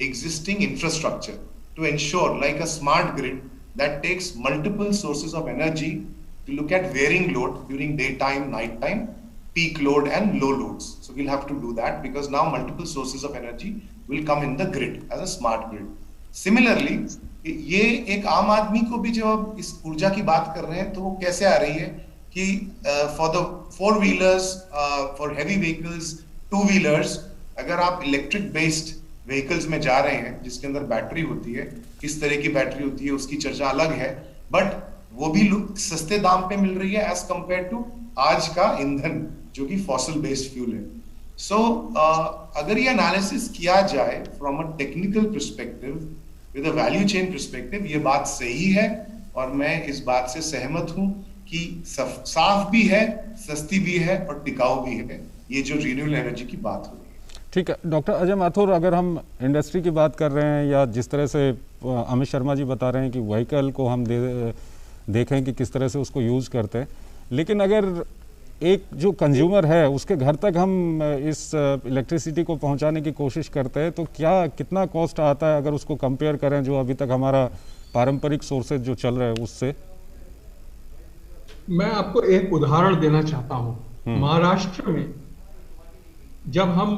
existing infrastructure to ensure, like a smart grid that takes multiple sources of energy to look at varying load during daytime, nighttime, peak load and low loads. So we'll have to do that because now multiple sources of energy will come in the grid as a smart grid. Similarly, ये एक आम आदमी को भी जब आप इस ऊर्जा की बात कर रहे हैं तो वो कैसे आ रही है कि for the 4-wheelers, for heavy vehicles, 2-wheelers, अगर आप इलेक्ट्रिक बेस्ड व्हीकल्स में जा रहे हैं जिसके अंदर बैटरी होती है, किस तरह की बैटरी होती है उसकी चर्चा अलग है, बट वो भी सस्ते दाम पे मिल रही है एज कंपेयर टू आज का ईंधन जो कि फॉसिल बेस्ड फ्यूल है। सो अगर ये एनालिसिस किया जाए from a technical perspective with a value chain perspective, ये बात सही है और मैं इस बात से सहमत हूं कि साफ भी है, सस्ती भी है और टिकाऊ भी है, ये जो रिन्यूएबल एनर्जी की बात हो रही है। ठीक है डॉक्टर अजय माथुर, अगर हम इंडस्ट्री की बात कर रहे हैं या जिस तरह से अमित शर्मा जी बता रहे हैं कि व्हीकल को हम देखें कि किस तरह से उसको यूज़ करते हैं, लेकिन अगर एक जो कंज्यूमर है उसके घर तक हम इस इलेक्ट्रिसिटी को पहुंचाने की कोशिश करते हैं तो कितना कॉस्ट आता है अगर उसको कंपेयर करें जो अभी तक हमारा पारंपरिक सोर्सेज जो चल रहे हैं उससे? मैं आपको एक उदाहरण देना चाहता हूं। महाराष्ट्र में जब हम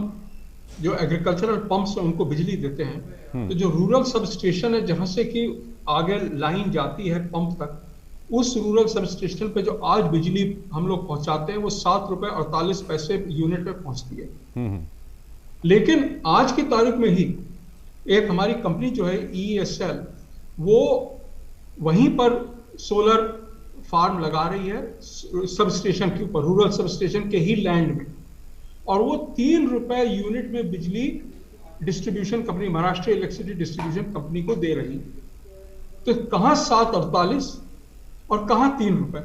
जो एग्रीकल्चरल पंप्स हैं उनको बिजली देते हैं तो जो रूरल सब स्टेशन है जहां से कि आगे लाइन जाती है पंप तक, उस रूरल सब स्टेशन पे जो आज बिजली हम लोग पहुंचाते हैं वो 7.48 रुपए यूनिट पे पहुंचती है। लेकिन आज की तारीख में ही एक हमारी कंपनी जो है EESL, वो वहीं पर सोलर फार्म लगा रही है सब स्टेशन के ऊपर, रूरल सब स्टेशन के ही लैंड में, और वो 3 रुपए यूनिट में बिजली distribution company, Maharashtra electricity distribution company को दे रही है। तो कहां 7.48 और कहां 3 रुपए?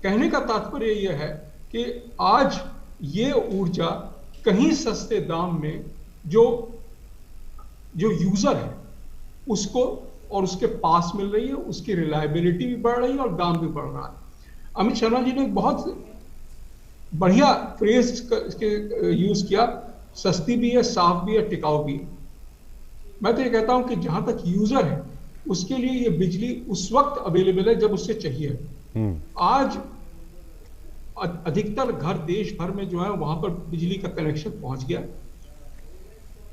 कहने का तात्पर्य यह है कि आज ये ऊर्जा कहीं सस्ते दाम में जो यूजर है उसको और उसके पास मिल रही है, उसकी रिलायबिलिटी भी बढ़ रही है और दाम भी बढ़ रहा है। अमित शर्मा जी ने एक बहुत बढ़िया फ्रेज यूज किया, सस्ती भी है, साफ भी है, टिकाऊ भी है। मैं तो ये कहता हूं कि जहां तक यूजर है उसके लिए ये बिजली उस वक्त अवेलेबल है जब उससे चाहिए। आज अधिकतर घर देश भर में जो है वहां पर बिजली का कनेक्शन पहुंच गया।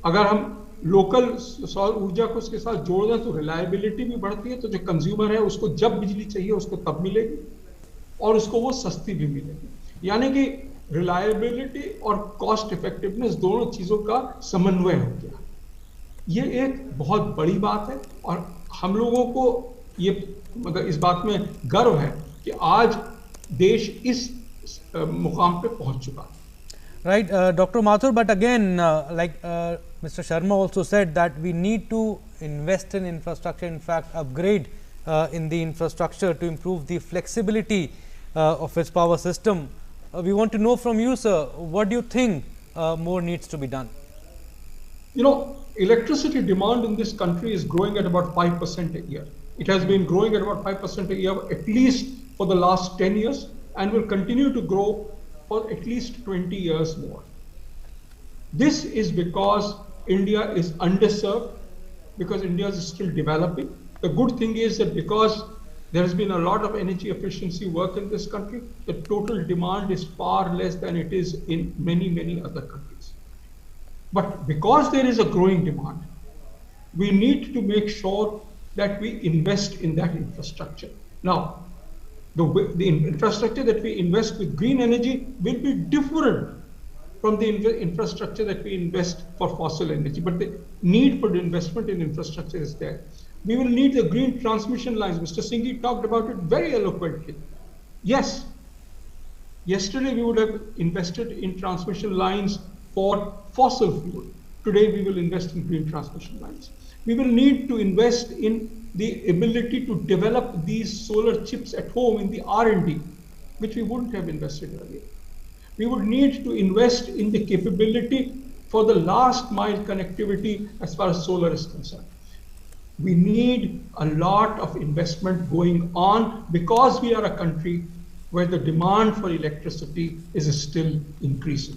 अगर हम लोकल सौर ऊर्जा को उसके साथ जोड़ दें तो रिलायबिलिटी भी बढ़ती है, तो जो कंज्यूमर है उसको जब बिजली चाहिए उसको तब मिलेगी और उसको वो सस्ती भी मिलेगी। यानी कि रिलायबिलिटी और कॉस्ट इफेक्टिवनेस दोनों चीजों का समन्वय हो गया। ये एक बहुत बड़ी बात है और हम लोगों को ये मतलब इस बात में गर्व है कि आज देश इस मुकाम पे पहुंच चुका है। Right, Dr. Mathur, but again, like Mr. Sharma also said that we need to invest in infrastructure, in fact upgrade in the infrastructure to improve the flexibility of its power system we want to know from you, sir, what do you think more needs to be done? You know, electricity demand in this country is growing at about 5% a year. It has been growing at about 5% a year, at least for the last 10 years, and will continue to grow for at least 20 years more. This is because India is underserved, because India is still developing. The good thing is that because there has been a lot of energy efficiency work in this country, the total demand is far less than it is in many, many other countries. But because there is a growing demand, we need to make sure that we invest in that infrastructure. Now, the infrastructure that we invest with green energy will be different from the infrastructure that we invest for fossil energy. But the need for the investment in infrastructure is there. We will need the green transmission lines. Mr. Singhi talked about it very eloquently. Yes, yesterday we would have invested in transmission lines for fossil fuel. Today we will invest in green transmission lines. We will need to invest in the ability to develop these solar chips at home in the R&D, which we wouldn't have invested earlier. We would need to invest in the capability for the last mile connectivity as far as solar is concerned. We need a lot of investment going on because we are a country where the demand for electricity is still increasing.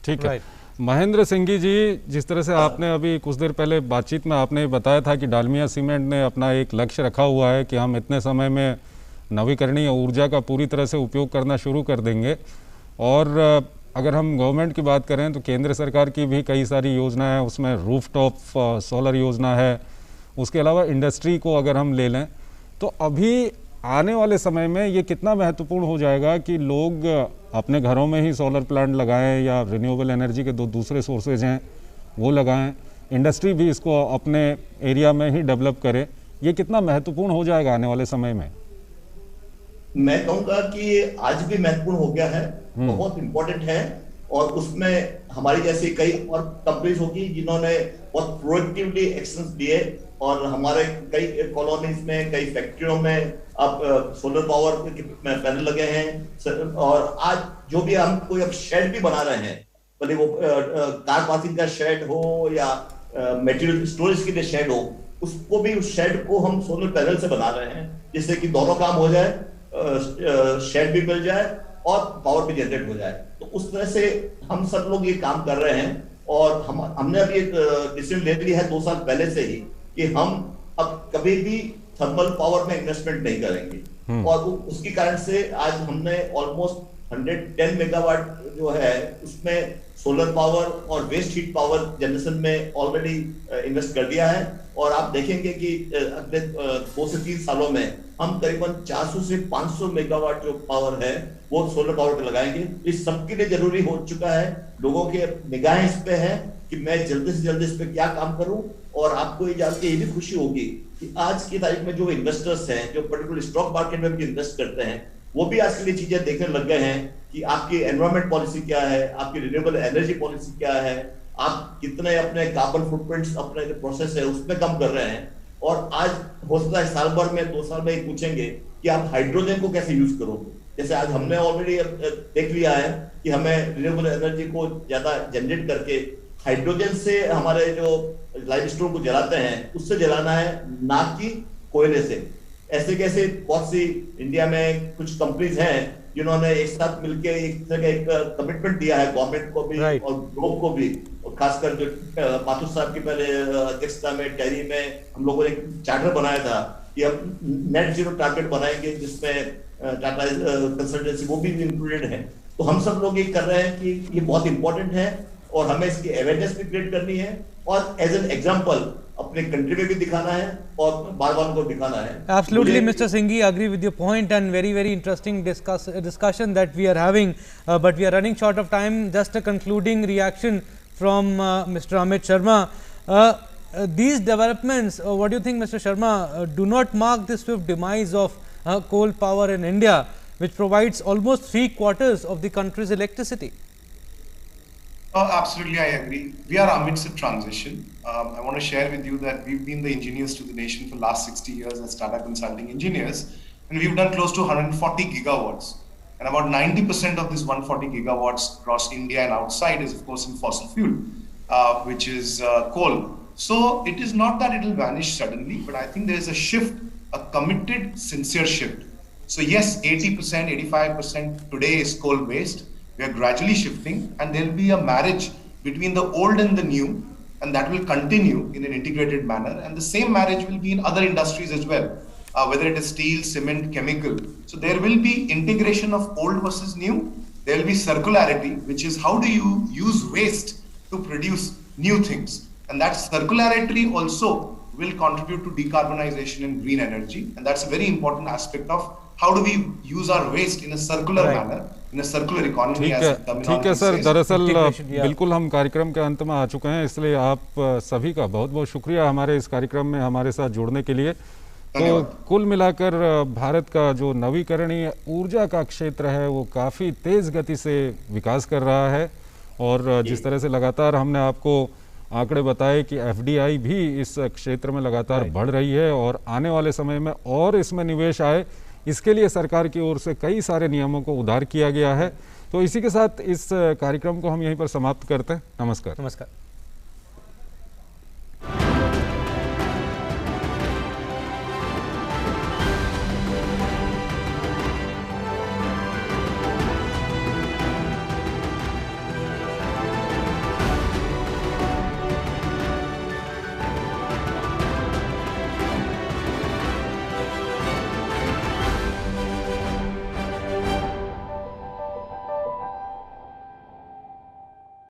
ठीक है महेंद्र सिंह जी, जिस तरह से आपने अभी कुछ देर पहले बातचीत में आपने बताया था कि डालमिया सीमेंट ने अपना एक लक्ष्य रखा हुआ है कि हम इतने समय में नवीकरणीय ऊर्जा का पूरी तरह से उपयोग करना शुरू कर देंगे। और अगर हम गवर्नमेंट की बात करें तो केंद्र सरकार की भी कई सारी योजना है, उसमें रूफटॉप सोलर योजना है। उसके अलावा इंडस्ट्री को अगर हम ले लें तो अभी आने वाले समय में ये कितना महत्वपूर्ण हो जाएगा कि लोग अपने घरों में ही सोलर प्लांट लगाएं या रिन्यूएबल एनर्जी के दूसरे सोर्सेज हैं वो लगाएं, इंडस्ट्री भी इसको अपने एरिया में ही डेवलप करे। ये कितना महत्वपूर्ण हो जाएगा आने वाले समय में? मैं कहूँगा कि आज भी महत्वपूर्ण हो गया है, बहुत इंपॉर्टेंट है। और उसमें हमारी जैसी कई और कंपनीज होगी जिन्होंने बहुत प्रोएक्टिवली एक्शंस लिए और हमारे कई कॉलोनीज में, कई फैक्ट्रियों में अब सोलर पावर पैनल लगे हैं। और आज जो भी हम कोई अब शेड भी बना रहे हैं, भले वो कार पार्किंग का शेड हो या मटेरियल स्टोरेज के लिए शेड हो, उसको भी उस शेड को हम सोलर पैनल से बना रहे हैं, जिससे कि दोनों काम हो जाए, शेड भी मिल जाए और पावर भी जनरेट हो जाए। तो उस तरह से हम सब लोग ये काम कर रहे हैं। और हमने अभी एक डिसीजन ले लिया है 2 साल पहले से ही कि हम अब कभी भी थर्मल पावर में इन्वेस्टमेंट नहीं करेंगे। और उसके कारण से आज हमने ऑलमोस्ट 110 मेगावाट जो है उसमें सोलर पावर और वेस्ट हीट पावर जनरेशन में ऑलरेडी इन्वेस्ट कर दिया है। और आप देखेंगे कि अगले 2 से 3 सालों में हम करीबन 400 से 500 मेगावाट जो पावर है वो सोलर पावर पे लगाएंगे। इस सबके लिए जरूरी हो चुका है, लोगों के निगाहें इस पे है कि मैं जल्दी से जल्दी इस पे क्या काम करूं। और आपको ये जान के ये भी खुशी होगी कि आज की तारीख में जो इन्वेस्टर्स हैं, जो पर्टिकुलर स्टॉक मार्केट में भी इन्वेस्ट करते हैं, वो भी आज के लिए चीजें देखने लग गए हैं कि आपकी एनवायरमेंट पॉलिसी क्या है, आपकी रिन्यूएबल एनर्जी पॉलिसी क्या है, आप कितने अपने कार्बन फुटप्रिंट्स अपने जो प्रोसेस है उसमें कम कर रहे हैं। और आज हो सकता है साल भर में 2 साल में ही पूछेंगे कि आप हाइड्रोजन को कैसे यूज करोगे। जैसे आज हमने ऑलरेडी देख लिया है कि हमें रिन्यूएबल एनर्जी को ज्यादा जनरेट करके हाइड्रोजन से हमारे जो लाइफ स्टोन को जलाते हैं उससे जलाना है, ना कि कोयले से। ऐसे कैसे बहुत सी इंडिया में कुछ कंपनीज हैं जिन्होंने एक साथ मिलकर एक कमिटमेंट दिया है गवर्नमेंट को भी और ग्लोब को भी, और खासकर जो माथुर साहब की पहले अध्यक्षता में टेरी में हम लोगों ने एक चार्टर बनाया था कि हम नेट जीरो टारगेट बनाएंगे जिसमें टाटा कंसल्टेंसी वो भी इंक्लूडेड है। तो हम सब लोग ये कर रहे हैं कि ये बहुत इंपॉर्टेंट है और हमें इसकी अवेयरनेस भी क्रिएट करनी है और एज एन एग्जांपल अपने कंट्री में भी दिखाना है और बार-बार को दिखाना है। Absolutely, Mr. Singhi, I agree with your point and very interesting discussion that we are having, but we are running short of time. Just a concluding reaction from Mr. Amit Sharma. These developments, what do you think, Mr. Sharma, do not mark the swift demise of coal power in India, which provides almost 3/4 of the country's electricity? Absolutely, I agree. We are amidst a transition. I want to share with you that we've been the engineers to the nation for the last 60 years as Tata Consulting Engineers, and we've done close to 140 gigawatts And about 90% of this 140 gigawatts across India and outside is, of course, in fossil fuel, which is coal. So it is not that it will vanish suddenly, but I think there is a shift, a committed, sincere shift. So yes, 80%, 85% today is coal-based. We are gradually shifting, and there will be a marriage between the old and the new, and that will continue in an integrated manner. And the same marriage will be in other industries as well, whether it is steel, cement, chemical. So there will be integration of old versus new. There will be circularity, which is how do you use waste to produce new things. And that circularity also will contribute to decarbonization and green energy. And that's a very important aspect of how do we use our waste in a circular manner, in a circular economy. ठीक है sir, दरअसल बिल्कुल हम कार्यक्रम के अंत में आ चुके हैं, इसलिए आप सभी का बहुत बहुत शुक्रिया हमारे इस कार्यक्रम में हमारे साथ जुड़ने के लिए। तो कुल मिलाकर भारत का जो नवीकरणीय ऊर्जा का क्षेत्र है वो काफ़ी तेज़ गति से विकास कर रहा है, और जिस तरह से लगातार हमने आपको आंकड़े बताए कि एफडीआई भी इस क्षेत्र में लगातार बढ़ रही है और आने वाले समय में और इसमें निवेश आए, इसके लिए सरकार की ओर से कई सारे नियमों को उधार किया गया है। तो इसी के साथ इस कार्यक्रम को हम यहीं पर समाप्त करते हैं। नमस्कार।